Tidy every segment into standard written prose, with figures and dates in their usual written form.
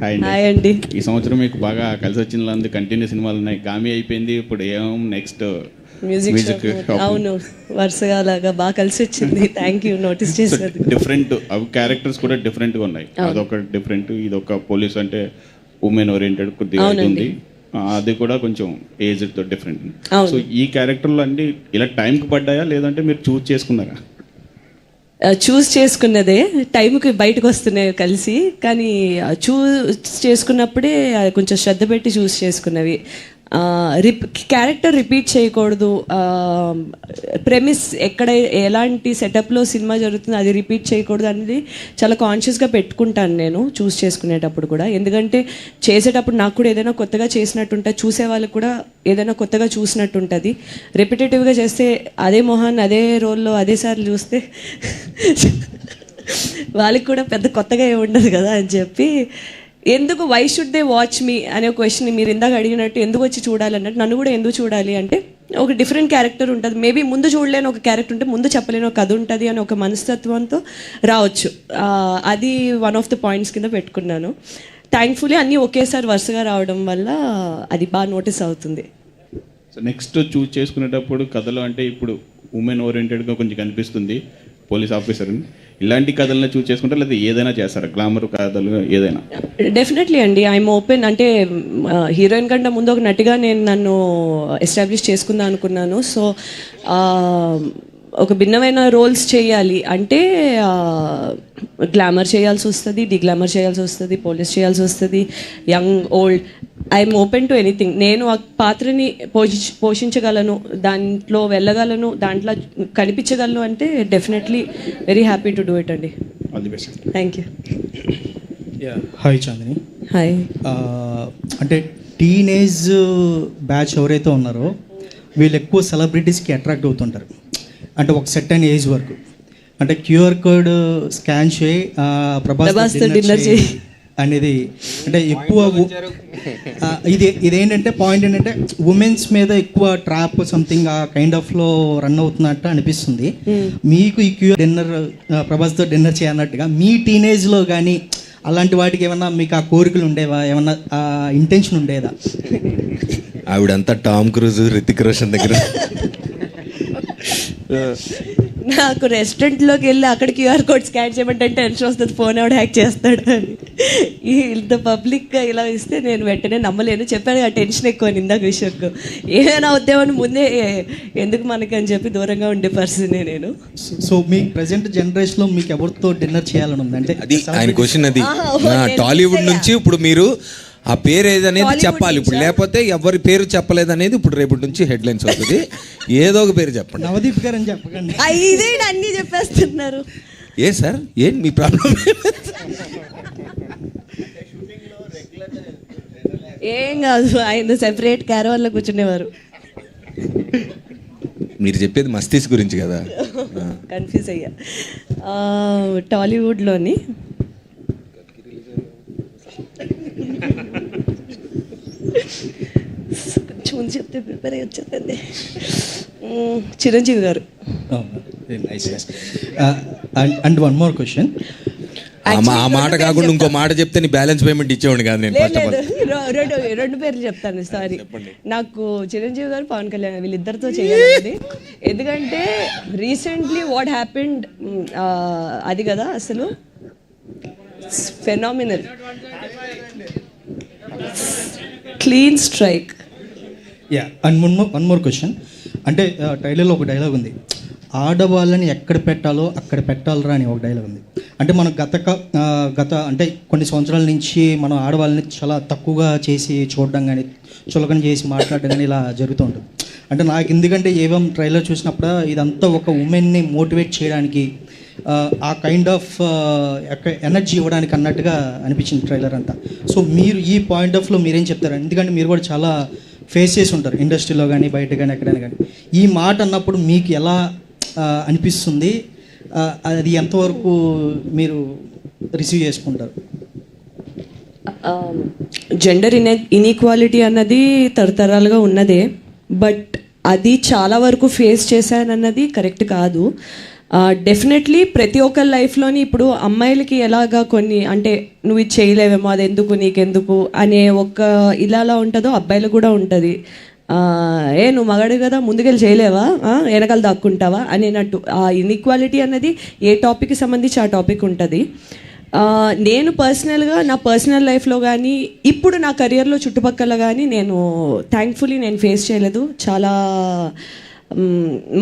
Hi అండి. ఈ సంవత్సరం మీకు బాగా కలిసి వచ్చిన కంటిన్యూ సినిమాలు ఉన్నాయి. గామి అయిపోయింది, ఇప్పుడు ఏం నెక్స్ట్ మ్యూజిక్. అవును, వరుసగా అలాగా బాగా కలిసి వచ్చింది. థ్యాంక్ యూ నోటీస్ చేసేది. డిఫరెంట్ అవి క్యారెక్టర్స్ కూడా డిఫరెంట్గా ఉన్నాయి. అదొక డిఫరెంట్, ఇదొక పోలీస్ అంటే ఉమెన్ ఓరియంటెడ్ కొద్దిగా ఉంది. అది కూడా కొంచెం ఏజ్తో డిఫరెంట్. సో ఈ క్యారెక్టర్లు అన్ని ఇలా టైంకి పడ్డాయా లేదంటే మీరు చూస్ చేసుకున్నారా? చూస్ చేసుకున్నదే, టైంకి బయటకు వస్తున్నాయి కలిసి, కానీ చూస్ చేసుకున్నప్పుడే కొంచెం శ్రద్ధ పెట్టి చూస్ చేసుకున్నవి. క్యారెక్టర్ రిపీట్ చేయకూడదు, ప్రెమిస్ ఎక్కడ ఎలాంటి సెటప్లో సినిమా జరుగుతుందో అది రిపీట్ చేయకూడదు అనేది చాలా కాన్షియస్గా పెట్టుకుంటాను నేను చూస్ చేసుకునేటప్పుడు కూడా. ఎందుకంటే చేసేటప్పుడు నాకు కూడా ఏదైనా కొత్తగా చేసినట్టుంటుంది, చూసే వాళ్ళకి కూడా ఏదైనా కొత్తగా చూసినట్టు ఉంటుంది. రిపిటేటివ్గా చేస్తే అదే మొహాన్ని అదే రోల్లో అదేసార్లు చూస్తే వాళ్ళకి కూడా పెద్ద కొత్తగా ఏమి ఉండదు కదా అని చెప్పి, ఎందుకు వై షుడ్ దే వాచ్ మీ అనే క్వశ్చన్ మీరు ఇందాక అడిగినట్టు, ఎందుకు వచ్చి చూడాలి అన్నట్టు, నన్ను కూడా ఎందుకు చూడాలి అంటే ఒక డిఫరెంట్ క్యారెక్టర్ ఉంటుంది. మేబీ ముందు చూడలేని ఒక క్యారెక్టర్ ఉంటే ముందు చెప్పలేని ఒక కథ ఉంటుంది అని ఒక మనస్తత్వంతో రావచ్చు. అది వన్ ఆఫ్ ద పాయింట్స్ కింద పెట్టుకున్నాను. థ్యాంక్ఫుల్లీ అన్నీ ఒకేసారి వరుసగా రావడం వల్ల అది బాగా నోటీస్ అవుతుంది. సో నెక్స్ట్ చూస్ చేసుకునేటప్పుడు కథలు అంటే ఇప్పుడు ఉమెన్ ఓరియంటెడ్గా కొంచెం కనిపిస్తుంది పోలీస్ ఆఫీసర్, ఇలాంటి కథలను చూస్ చేసుకుంటారు లేదా ఏదైనా చేస్తారా? గ్లామర్ కథలు ఏదైనా? డెఫినెట్లీ అండి, ఐఎమ్ ఓపెన్. అంటే హీరోయిన్ కంటే ముందు ఒక నటిగా నేను నన్ను ఎస్టాబ్లిష్ చేసుకుందాం అనుకున్నాను. సో ఒక భిన్నమైన రోల్స్ చేయాలి అంటే గ్లామర్ చేయాల్సి వస్తుంది, డిగ్లామర్ చేయాల్సి వస్తుంది, పోలీస్ చేయాల్సి వస్తుంది, young old. I'm open to anything. నేను ఆ పాత్రని పోషించగలను, దాంట్లో వెళ్ళగలను, దాంట్లో కనిపించగలను అంటే definitely very happy to do it అండి. Thank you. Hi Chandini. Hi. అంటే టీనేజ్ బ్యాచ్ ఎవరైతే ఉన్నారో వీళ్ళు ఎక్కువ సెలబ్రిటీస్కి అట్రాక్ట్ అవుతుంటారు. అంటే ఒక సెట్ అయిన ఏజ్ వరకు, అంటే క్యూఆర్ కోడ్ స్కాన్ చేయి ప్రభాస్ డిన్నర్ చేయి అనేది, అంటే ఎక్కువ ఇదేంటంటే పాయింట్ ఏంటంటే ఉమెన్స్ మీద ఎక్కువ ట్రాప్ సంథింగ్ ఆ కైండ్ ఆఫ్లో రన్ అవుతున్నట్టు అనిపిస్తుంది. మీకు ఈ క్యూఆర్ డిన్నర్ ప్రభాస్తో డిన్నర్ చేయన్నట్టుగా మీ టీనేజ్లో కానీ అలాంటి వాటికి ఏమన్నా మీకు ఆ కోరికలు ఉండేవా, ఏమన్నా ఇంటెన్షన్ ఉండేదా? ఆవిడంతా టామ్ క్రూజ్, రితిక్ రోషన్ దగ్గర. నాకు రెస్టారెంట్లోకి వెళ్ళి అక్కడ క్యూఆర్ కోడ్ స్కాన్ చేయమంటే టెన్షన్ వస్తుంది, ఫోన్ ఎవడ హ్యాక్ చేస్తాడు అని. ఇంత పబ్లిక్గా ఇలా ఇస్తే నేను వెంటనే నమ్మలేను. చెప్పాను ఆ టెన్షన్ ఎక్కువ ఇందాక విషయంలో, ఏమైనా అవుతామని ముందే ఎందుకు మనకి అని చెప్పి దూరంగా ఉండే పరిస్థితి నేను. సో మీ ప్రజెంట్ జనరేషన్లో మీకు ఎవరితో డిన్నర్ చేయాలని ఉంది? అంటే అది ఆయన క్వశ్చన్. అది టాలీవుడ్ నుంచి ఇప్పుడు మీరు ఆ పేరు ఏదనేది చెప్పాలి ఇప్పుడు, లేకపోతే ఎవరి పేరు చెప్పలేదనేది ఇప్పుడు రేపటి నుంచి హెడ్లైన్స్ అవుతుంది. ఏదో ఒక పేరు చెప్పండి. నవదీప్ గారు అని చెప్పకండి. ఇదే అన్నీ చెప్పేస్తున్నారు. ఏ సార్, ఏం మీ ప్రాబ్లం? ఏం కాదు, ఆయన సెపరేట్ క్యారవాన్లో కూర్చునేవారు. మీరు చెప్పేది మస్తీస్ గురించి కదా. కన్ఫ్యూజ్ అయ్యా. టాలీవుడ్లోని కొంచెం ముందు చెప్తే ప్రిపేర్ అయ్యి వచ్చేదండి. చిరంజీవి గారు. And one more question. ఆ మాట కాకుండా ఇంకో మాట చెప్తే నీ బ్యాలెన్స్ పేమెంట్ ఇచ్చేవాడు కాదు నేను. రెండు పేర్లు చెప్తాను, సారీ. నాకు చిరంజీవి గారు, పవన్ కళ్యాణ్ వీళ్ళిద్దరితో చేయాలి. ఎందుకంటే రీసెంట్లీ వాట్ హ్యాపెండ్ అది కదా అసలు phenomenal, clean strike. Yeah, and one more question. అంటే ట్రైలర్లో ఒక డైలాగ్ ఉంది, ఆడవాళ్ళని ఎక్కడ పెట్టాలో అక్కడ పెట్టాలరా అని ఒక డైలాగ్ ఉంది. అంటే మనం గత అంటే కొన్ని సంవత్సరాల నుంచి మనం ఆడవాళ్ళని చాలా తక్కువగా చేసి చూడడం కానీ, చులకన చేసి మాట్లాడడం కానీ ఇలా జరుగుతూ ఉంటుంది. అంటే నాకు ఎందుకంటే ఏవం ట్రైలర్ చూసినప్పుడు ఇదంతా ఒక ఉమెన్ని మోటివేట్ చేయడానికి, ఆ కైండ్ ఆఫ్ ఎనర్జీ ఇవ్వడానికి అన్నట్టుగా అనిపించింది ట్రైలర్ అంతా. సో మీరు ఈ పాయింట్ ఆఫ్లో మీరేం చెప్తారు? ఎందుకంటే మీరు కూడా చాలా ఫేస్ చేసి ఉంటారు ఇండస్ట్రీలో కానీ బయట కానీ ఎక్కడైనా కానీ. ఈ మాట అన్నప్పుడు మీకు ఎలా అనిపిస్తుంది? అది ఎంతవరకు మీరు రిసీవ్ చేసుకుంటారు? జెండర్ ఇన్ఈక్వాలిటీ అన్నది తరతరాలుగా ఉన్నదే, బట్ అది చాలా వరకు ఫేస్ చేశానన్నది కరెక్ట్ కాదు. డెఫినెట్లీ ప్రతి ఒక్కరి లైఫ్లోని ఇప్పుడు అమ్మాయిలకి ఎలాగా కొన్ని అంటే నువ్వు ఇది చేయలేవేమో, అది ఎందుకు నీకెందుకు అనే ఒక ఇలా ఉంటుందో అబ్బాయిలకు కూడా ఉంటుంది. నువ్వు మగాడు కదా, ముందుకెళ్ళి చేయలేవా, వెనకాల దాక్కుంటావా అనేటట్టు ఆ ఇన్ఈక్వాలిటీ అన్నది ఏ టాపిక్కి సంబంధించి ఆ టాపిక్ ఉంటుంది. నేను పర్సనల్గా నా పర్సనల్ లైఫ్లో కానీ ఇప్పుడు నా కెరియర్లో చుట్టుపక్కల కానీ నేను థ్యాంక్ఫుల్లీ నేను ఫేస్ చేయలేదు. చాలా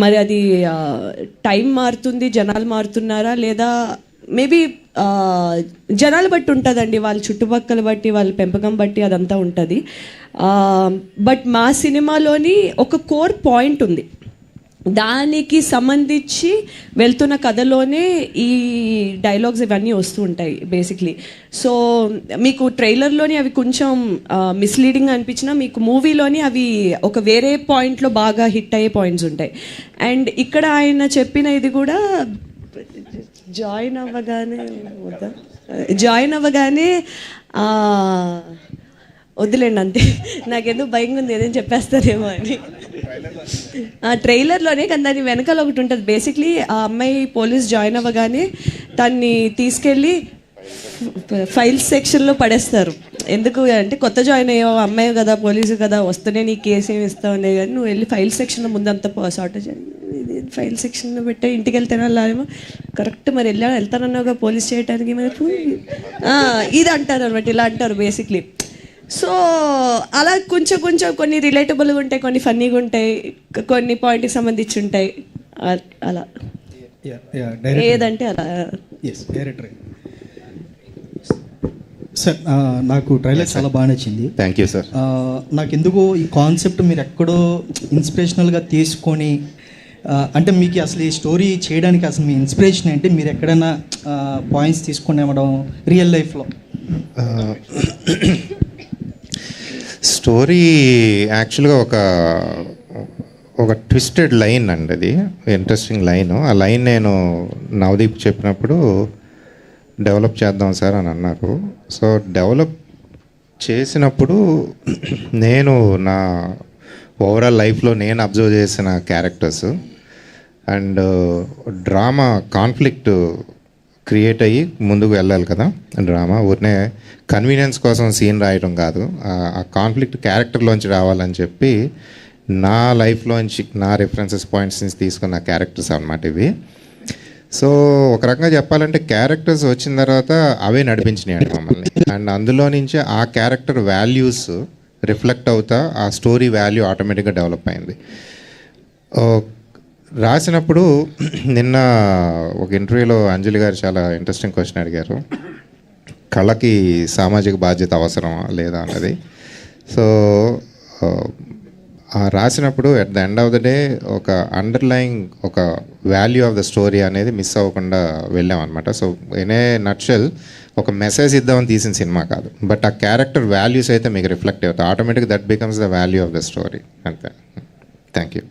మరి అది టైం మారుతుంది, జనాలు మారుతున్నారా లేదా మేబీ జనాలు బట్టి ఉంటుందండి, వాళ్ళ చుట్టుపక్కల బట్టి వాళ్ళ పెంపకం బట్టి అదంతా ఉంటుంది. బట్ మా సినిమాలోని ఒక కోర్ పాయింట్ ఉంది, దానికి సంబంధించి వెళ్తున్న కథలోనే ఈ డైలాగ్స్ ఇవన్నీ వస్తూ ఉంటాయి బేసిక్లీ. సో మీకు ట్రైలర్లోని అవి కొంచెం మిస్లీడింగ్ అనిపించినా మీకు మూవీలోని అవి ఒక వేరే పాయింట్లో బాగా హిట్ అయ్యే పాయింట్స్ ఉంటాయి. అండ్ ఇక్కడ ఆయన చెప్పిన ఇది కూడా జాయిన్ అవ్వగానే వద్దులేండి అంతే, నాకెందుకు భయంగా ఉంది ఏదైనా చెప్పేస్తారేమో అని. ట్రైలర్లోనే కానీ దాని వెనకాల ఒకటి ఉంటుంది. బేసిక్లీ ఆ అమ్మాయి పోలీస్ జాయిన్ అవ్వగానే దాన్ని తీసుకెళ్ళి ఫైల్స్ సెక్షన్లో పడేస్తారు. ఎందుకు అంటే కొత్త జాయిన్ అయ్యో అమ్మాయి కదా, పోలీసు కదా, వస్తూనే నీ కేసు ఏమి ఇస్తావునే కానీ నువ్వు వెళ్ళి ఫైల్ సెక్షన్లో ముందంతా షార్టేజ్ ఇది ఫైల్ సెక్షన్లో పెట్టే ఇంటికి వెళ్తేనే వెళ్ళాలేమో కరెక్ట్, మరి వెళ్తానన్నావుగా పోలీస్ చేయడానికి, మరి ఇది అంటారు అనమాట, ఇలా అంటారు బేసిక్లీ. సో అలా కొంచెం కొన్ని రిలేటబుల్గా ఉంటాయి, కొన్ని ఫన్నీగా ఉంటాయి, కొన్ని పాయింట్కి సంబంధించి ఉంటాయి, అలా ఏదంటే అలా. డైరెక్టర్ సార్, నాకు ట్రైలర్ చాలా బాగా నచ్చింది. Thank you sir. నాకు ఎందుకో ఈ కాన్సెప్ట్ మీరు ఎక్కడో ఇన్స్పిరేషనల్గా తీసుకొని అంటే మీకు అసలు ఈ స్టోరీ చేయడానికి అసలు మీ ఇన్స్పిరేషన్ ఏంటి? మీరు ఎక్కడైనా పాయింట్స్ తీసుకొని ఇవ్వడం రియల్ లైఫ్లో? స్టోరీ యాక్చువల్గా ఒక ట్విస్టెడ్ లైన్ అండి, అది ఇంట్రెస్టింగ్ లైన్. ఆ లైన్ నేను నవదీప్ చెప్పినప్పుడు డెవలప్ చేద్దాం సార్ అని అన్నారు. సో డెవలప్ చేసినప్పుడు నేను నా ఓవరాల్ లైఫ్లో నేను అబ్జర్వ్ చేసిన characters and drama conflict create అయ్యి ముందుకు వెళ్ళాలి కదా. డ్రామా ఊరినే కన్వీనియన్స్ కోసం సీన్ రాయడం కాదు, ఆ కాన్ఫ్లిక్ట్ క్యారెక్టర్లోంచి రావాలని చెప్పి నా లైఫ్లోంచి నా రిఫరెన్సెస్ పాయింట్స్ నుంచి తీసుకున్న క్యారెక్టర్స్ అన్నమాట ఇవి. సో ఒక రకంగా చెప్పాలంటే క్యారెక్టర్స్ వచ్చిన తర్వాత అవే నడిపించినాయండి మమ్మల్ని. అండ్ అందులో నుంచి ఆ క్యారెక్టర్ వాల్యూస్ రిఫ్లెక్ట్ అవుతా ఆ స్టోరీ వాల్యూ ఆటోమేటిక్గా డెవలప్ అయింది. రాసినప్పుడు నిన్న ఒక ఇంటర్వ్యూలో అంజలి గారు చాలా ఇంట్రెస్టింగ్ క్వశ్చన్ అడిగారు, కళకి సామాజిక బాధ్యత అవసరమా లేదా అన్నది. సో రాసినప్పుడు at the end of the day ఒక అండర్లయింగ్ ఒక వాల్యూ ఆఫ్ ద స్టోరీ అనేది మిస్ అవ్వకుండా వెళ్ళామన్నమాట. సో ఇన్ ఏ నట్షెల్ ఒక మెసేజ్ ఇద్దామని తీసిన సినిమా కాదు, బట్ ఆ క్యారెక్టర్ వాల్యూస్ అయితే మీకు రిఫ్లెక్ట్ అవుతాయి, ఆటోమేటిక్గా that becomes the value of the story. అంతే. Thank you.